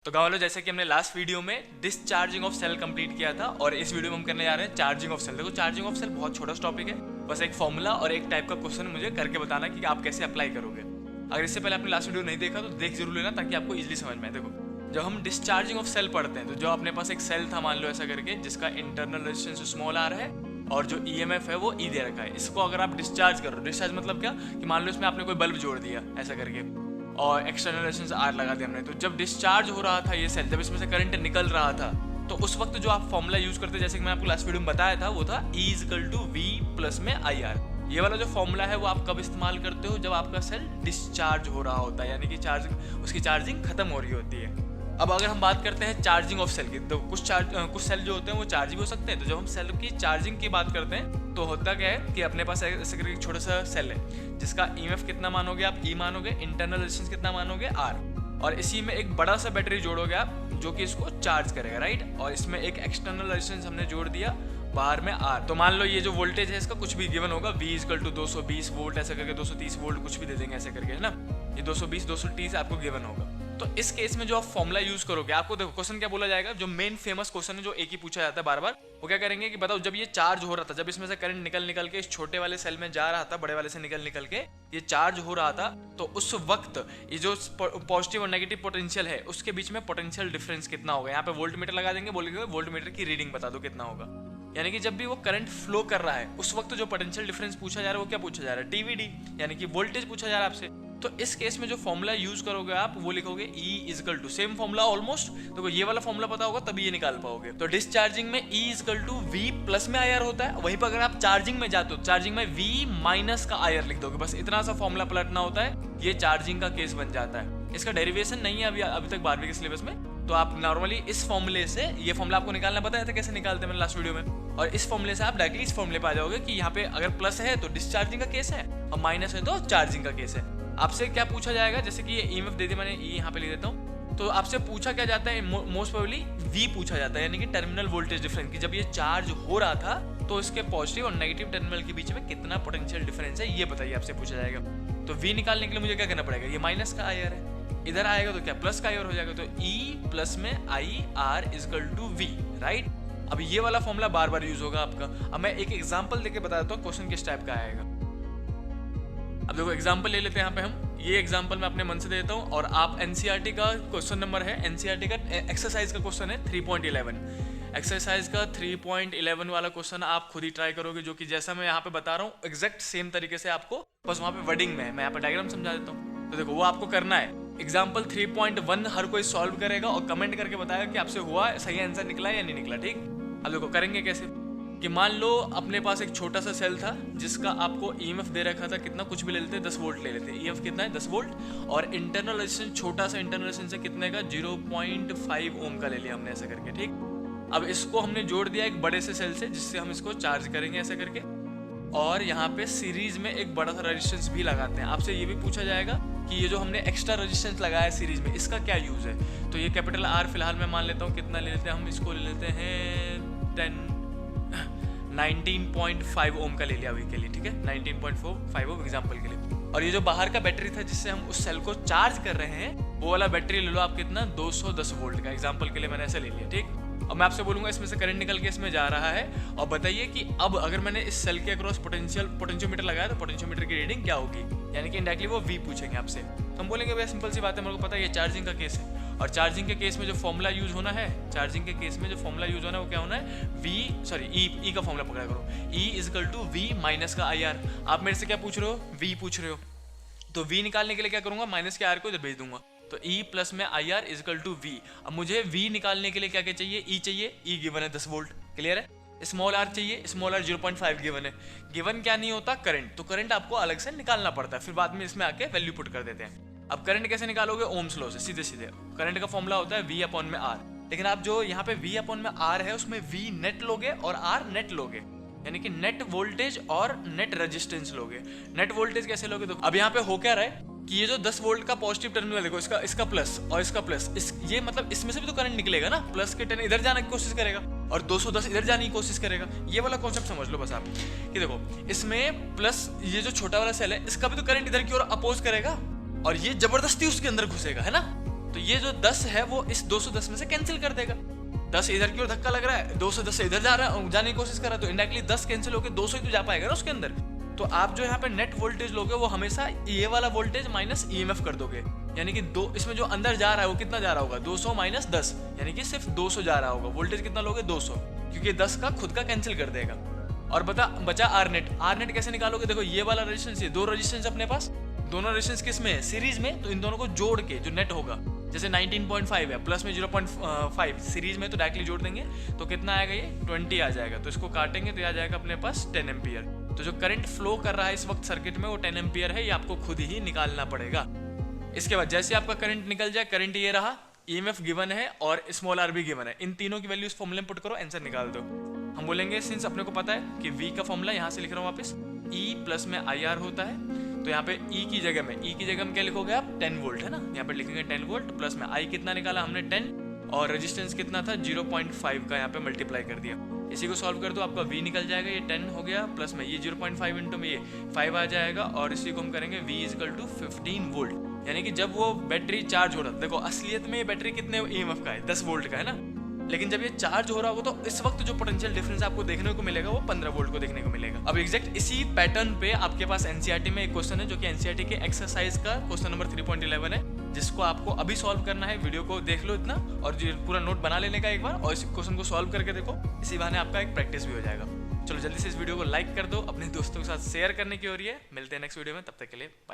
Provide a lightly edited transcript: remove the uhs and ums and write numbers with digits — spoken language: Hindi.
तो गाँव वालों, जैसे कि हमने लास्ट वीडियो में डिस्चार्जिंग ऑफ सेल कंप्लीट किया था और इस वीडियो में हम करने जा रहे हैं चार्जिंग ऑफ सेल। देखो, चार्जिंग ऑफ सेल बहुत छोटा सा टॉपिक है, बस एक फॉर्मूला और एक टाइप का क्वेश्चन मुझे करके बताना कि आप कैसे अप्लाई करोगे। अगर इससे पहले आपने लास्ट वीडियो नहीं देखा तो देख जरूर लेना ताकि आपको इजीली समझ में आए। देखो, जब हम डिस्चार्जिंग ऑफ सेल पढ़ते हैं तो जो अपने पास एक सेल था, मान लो ऐसा करके, जिसका इंटरनल रेजिस्टेंस स्मॉल आर है और जो ईएमएफ है वो ई दे रखा है, इसको अगर आप डिस्चार्ज करो, डिस्चार्ज मतलब क्या कि मान लो इसमें आपने कोई बल्ब जोड़ दिया ऐसा करके और एक्सटर्नल रेजिस्टेंस आर लगा दिया हमने, तो जब डिस्चार्ज हो रहा था ये सेल, जब इसमें से करंट निकल रहा था, तो उस वक्त जो आप फॉर्मूला यूज करते, जैसे कि मैं आपको लास्ट वीडियो में बताया था, वो था E equal to V plus में आई आर। ये वाला जो फॉर्मूला है वो आप कब इस्तेमाल करते हो? जब आपका सेल डिस्चार्ज हो रहा होता है, यानी कि उसकी चार्जिंग खत्म हो रही होती है। अब अगर हम बात करते हैं चार्जिंग ऑफ सेल की, तो कुछ सेल जो होते हैं वो चार्ज भी हो सकते हैं। तो जब हम सेल की चार्जिंग की बात करते हैं तो होता क्या है कि अपने पास ऐसे करके एक छोटा सा सेल है जिसका ईएमएफ कितना मानोगे आप? ई मानोगे। इंटरनल रेजिस्टेंस कितना मानोगे? आर। और इसी में एक बड़ा सा बैटरी जोड़ोगे आप जो कि इसको चार्ज करेगा, राइट। और इसमें एक एक्सटर्नल रेजिस्टेंस हमने जोड़ दिया बाहर में आर। तो मान लो ये जो वोल्टेज है इसका कुछ भी गिवन होगा, V इक्वल टू 220 वोल्ट ऐसा करके, 230 वोल्ट कुछ भी दे देंगे ऐसे करके, है ना। ये 220 230 आपको गिवन होगा। तो इस केस में जो आप फॉर्मूला यूज करोगे, आपको देखो क्वेश्चन क्या बोला जाएगा, जो मेन फेमस क्वेश्चन है जो एक ही पूछा जाता है बार बार, वो क्या करेंगे कि बताओ जब ये चार्ज हो रहा था, जब इसमें से करंट निकल के इस छोटे वाले सेल में जा रहा था, बड़े वाले से निकल के ये चार्ज हो रहा था, तो उस वक्त ये जो पॉजिटिव और नेगेटिव पोटेंशियल है उसके बीच में पोटेंशियल डिफरेंस कितना होगा। यहाँ पे वोल्ट मीटर लगा देंगे, बोलेंगे वोल्ट मीटर की रीडिंग बता दो कितना होगा। यानी कि जब भी वो करंट फ्लो कर रहा है उस वक्त जो पोटेंशियल डिफरेंस पूछा जा रहा है वो क्या पूछा जा रहा है? टीवीडी, यानी कि वोल्टेज पूछा जा रहा है आपसे। तो इस केस में जो फॉर्मूला यूज करोगे आप वो लिखोगे E equal to, same formula almost, तो ये वाला फॉर्मूला पता होगा तभी ये निकाल पाओगे। तो डिस्चार्जिंग में E equal to V plus में IR होता है, वहीं पर अगर आप चार्जिंग में जाते हो, चार्जिंग में V माइनस का IR लिख दोगे, बस इतना सा फॉर्मूला पलटना होता है, ये चार्जिंग का केस बन जाता है। इसका डेरिवेशन नहीं है अभी तक 12वीं के सिलेबस में, तो आप नॉर्मली इस फॉर्मूले से, ये फॉर्मूला आपको निकालना पता है कैसे निकालते हैं मैंने लास्ट वीडियो में, और इस फॉर्मूले से आप डायरेक्टली इस फॉर्मूले पे आ जाओगे कि यहाँ पे अगर प्लस है तो डिस्चार्जिंग का केस है और माइनस है तो चार्जिंग का केस है। आपसे क्या पूछा जाएगा, जैसे कि ये ईएमएफ दे दी मैंने, E यहाँ पे लिख देता हूँ, तो आपसे पूछा क्या जाता है, मोस्ट प्रोबेबली V पूछा जाता है, यानी कि टर्मिनल वोल्टेज डिफरेंस, कि जब ये चार्ज हो रहा था तो इसके पॉजिटिव और नेगेटिव टर्मिनल के बीच में कितना पोटेंशियल डिफरेंस है ये बताइए, आपसे पूछा जाएगा। तो V निकालने के लिए मुझे क्या करना पड़ेगा, ये माइनस का IR है, इधर आएगा तो क्या प्लस का IR हो जाएगा, तो E प्लस में IR equal to V, right. अब ये वाला फॉर्मूला बार बार यूज होगा आपका। अब मैं एक एग्जांपल देके बता देता हूँ क्वेश्चन किस टाइप का आएगा। अब देखो एग्जांपल ले लेते हैं यहाँ पे हम, ये एग्जांपल मैं अपने मन से देता हूँ और आप एनसीईआरटी का क्वेश्चन नंबर है, एनसीईआरटी का एक्सरसाइज का क्वेश्चन है 3.11, एक्सरसाइज का 3.11 वाला क्वेश्चन आप खुद ही ट्राई करोगे, जो कि जैसा मैं यहाँ पे बता रहा हूँ एग्जैक्ट सेम तरीके से आपको, बस वहाँ पे वर्डिंग में है, मैं यहाँ पे डायग्राम समझा देता हूँ। तो देखो वो आपको करना है, एग्जाम्पल 3.1 हर कोई सॉल्व करेगा और कमेंट करके बताएगा कि आपसे हुआ, सही आंसर निकला या नहीं निकला, ठीक। अब देखो करेंगे कैसे कि मान लो अपने पास एक छोटा सा सेल था जिसका आपको ईएमएफ दे रखा था, कितना कुछ भी ले लेते, 10 वोल्ट ले लेते, ईएमएफ कितना है 10 वोल्ट, और इंटरनल रेजिस्टेंस छोटा सा इंटरनल रेजिस्टेंस है कितने का, 0.5 ओम का ले लिया हमने ऐसा करके, ठीक। अब इसको हमने जोड़ दिया एक बड़े से सेल से जिससे हम इसको चार्ज करेंगे ऐसा करके, और यहाँ पे सीरीज में एक बड़ा सा रेजिस्टेंस भी लगाते हैं। आपसे ये भी पूछा जाएगा कि ये जो हमने एक्स्ट्रा रेजिस्टेंस लगाया है सीरीज में, इसका क्या यूज है। तो ये कैपिटल R फिलहाल मैं मान लेता हूँ, कितना ले लेते हैं हम, इसको ले लेते हैं 19.5 ओम का ले लिया अभी के लिए, ठीक है, 19.5 ओम एग्जांपल के लिए। और ये जो बाहर का बैटरी था जिससे हम उस सेल को चार्ज कर रहे हैं, वो वाला बैटरी ले लो आप, कितना 210 वोल्ट का, एग्जांपल के लिए मैंने ऐसे ले लिया, ठीक। और मैं आपसे बोलूंगा इसमें से करंट निकल के इसमें जा रहा है, और बताइए कि अब अगर मैंने इस सेल के अक्रॉस पोटेंशियोमीटर लगाया तो पोटेंशियोमीटर की रीडिंग क्या होगी, यानी कि इंडायरेक्टली वो V पूछेंगे आपसे। तो हम बोलेंगे भैया सिंपल सी बात है, मेरे को पता है ये चार्जिंग का केस है, और चार्जिंग के केस में जो फॉर्मूला यूज होना है, चार्जिंग के केस में जो फॉर्मूला यूज होना है वो क्या होना है, E का फॉर्मूला पकड़ा करो, E equal to V minus का IR। आप मेरे से क्या पूछ रहे हो, V पूछ रहे हो, तो V निकालने के लिए क्या करूंगा, माइनस के R को इधर भेज दूंगा, तो E प्लस में IR इक्वल टू V। अब मुझे V निकालने के लिए क्या क्या चाहिए, E चाहिए, E गिवन है 10 वोल्ट, क्लियर है। स्मॉल r चाहिए, स्मॉल r 0.5 गिवन है। गिवन क्या नहीं होता, करंट, तो करंट आपको अलग से निकालना पड़ता है, फिर बाद में इसमें आके वैल्यू पुट कर देते हैं। अब करंट कैसे निकालोगे, ओम्स लॉ से, सीधे सीधे करंट का फॉर्मूला होता है V अपॉन में R, लेकिन आप जो यहाँ पे V अपॉन में R है उसमें V नेट लोगे और R नेट लोगे, यानी कि नेट वोल्टेज और नेट रेजिस्टेंस लोगे। नेट वोल्टेज कैसे लोगे, तो अब यहाँ पे हो क्या रहा है कि ये जो 10 वोल्ट का पॉजिटिव टर्मिनल देखो, इसका प्लस और इसका प्लस, ये मतलब इसमें से भी तो करंट निकलेगा ना, प्लस के टर्न इधर जाने की कोशिश करेगा और 210 इधर जाने की कोशिश करेगा। ये वाला कॉन्सेप्ट समझ लो बस आप, कि देखो इसमें प्लस ये जो छोटा वाला सेल है इसका भी तो करंट इधर की ओर अपोज करेगा और ये जबरदस्ती उसके अंदर घुसेगा, है ना। तो ये जो 10 है वो इस 210 में से कैंसिल कर देगा। 10 इधर की ओर धक्का लग रहा है, 210 से इधर जा रहा है, जाने की कोशिश कर रहा है, तो इनडायरेक्टली 10 कैंसिल होकर 200 ही तो जा पाएगा ना उसके अंदर। तो आप जो यहाँ पे नेट वोल्टेज लोगे वो हमेशा ये वाला वोल्टेज माइनस ईएमएफ कर दोगे, यानी कि दो इसमें जो अंदर जा रहा है वो कितना जा रहा होगा, 200 माइनस 10, यानी कि सिर्फ 200 जा रहा होगा। वोल्टेज कितना लोगे, 200, क्योंकि 10 का खुद का कैंसिल कर देगा। और बचा आर नेट कैसे निकालोगे, देखो ये वाला रेजिस्टेंस, ये दो रेजिस्टेंस अपने पास, दोनों रेजिस्टेंस किस में है, सीरीज में, तो इन दोनों को जोड़ के जो नेट होगा, जैसे 19.5 है प्लस में 0.5 सीरीज में, तो डायरेक्टली जोड़ देंगे तो कितना आएगा, ये 20 आ जाएगा। तो इसको काटेंगे तो आ जाएगा अपने पास 10 एम्पियर। तो जो करंट फ्लो कर रहा है इस वक्त सर्किट में वो 10 एम्पियर है, ये आपको खुद ही निकालना पड़ेगा। इसके बाद जैसे आपका करंट निकल जाए, करंट ये रहा, ईएमएफ गिवन है और स्मॉल आर भी गिवन है, इन तीनों की वैल्यू इस फॉर्मूले में पुट करो, आंसर निकाल दो। हम बोलेंगे सिंस अपने को पता है कि V का फॉर्मूला यहाँ से लिख रहा हूँ वापस, E प्लस में IR होता है, तो यहाँ पे E की जगह में क्या लिखोगे आप, 10 वोल्ट है ना, यहाँ पे लिखेंगे 10 वोल्ट, प्लस में I कितना निकाला हमने 10, और रेजिस्टेंस कितना था 0.5 का यहाँ पे मल्टीप्लाई कर दिया। इसी को सॉल्व कर दो, आपका V निकल जाएगा, ये 10 हो गया, प्लस में ये 0.5 इंटू में ये 5 आ जाएगा, और इसी को हम करेंगे V is equal to 15 volt, यानी कि जब वो बैटरी चार्ज हो रहा था, देखो असलियत में ये बैटरी कितने ईएमएफ का है, 10 वोल्ट का है ना, लेकिन जब ये चार्ज हो रहा होगा तो इस वक्त जो पोटेंशियल डिफरेंस आपको देखने को मिलेगा वो 15 वोल्ट को देखने को मिलेगा। अब एग्जैक्ट इसी पैटर्न पे आपके पास एनसीईआरटी में एक क्वेश्चन है, जो कि एनसीईआरटी के एक्सरसाइज का क्वेश्चन नंबर 3.11 है, जिसको आपको अभी सॉल्व करना है। वीडियो को देख लो इतना, और पूरा नोट बना लेने का एक बार, और इस क्वेश्चन को सॉल्व करके देखो, इसी बहाने आपका एक प्रैक्टिस भी हो जाएगा। चलो जल्दी से इस वीडियो को लाइक कर दो, अपने दोस्तों के साथ शेयर करने की हो रही है। मिलते हैं नेक्स्ट वीडियो में, तब तक के लिए बाय।